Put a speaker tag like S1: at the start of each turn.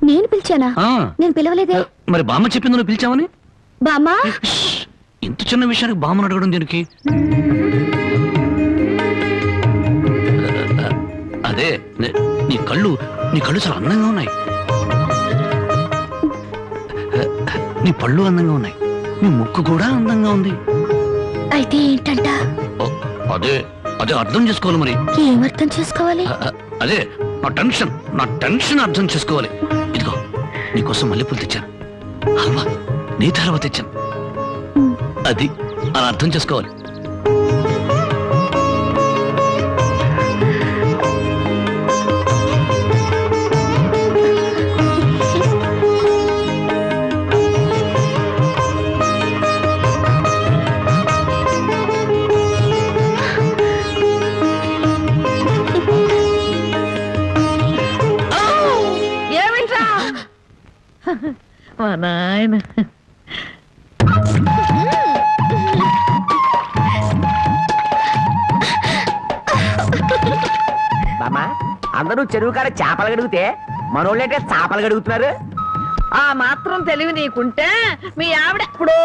S1: నేను పిలిచానా? నేను పిలవలేదే.
S2: మరి బామ్మ చెప్పింది నువ్వు పిలిచావని.
S1: బామ్మా,
S2: ఇంత చిన్న విషయానికి బామ్మను అడగడం దేనికి? అదే నీ కళ్ళు చాలా అందంగా ఉన్నాయి. నీ పళ్ళు అందంగా ఉన్నాయి. నీ ముక్కు కూడా అందంగా ఉంది.
S1: అయితే ఏంటంట?
S2: అదే అర్థం చేసుకోవాలి. మరి
S1: ఏమర్థం చేసుకోవాలి?
S2: అదే నా టెన్షన్ అర్థం చేసుకోవాలి. ఇదిగో నీకోసం మల్లెపూలు తెచ్చాను. హల్వా నీ తర్వాత తెచ్చాను. అది అలా అర్థం చేసుకోవాలి.
S3: మా నాయన
S4: బామ్మా, అందరూ చెరువు కాడ చేపలు గడిగితే మనోళ్ళంటే చేపలు గడుగుతున్నారు.
S3: ఆ మాత్రం తెలివి నీకుంటే మీ ఆవిడ ఎప్పుడో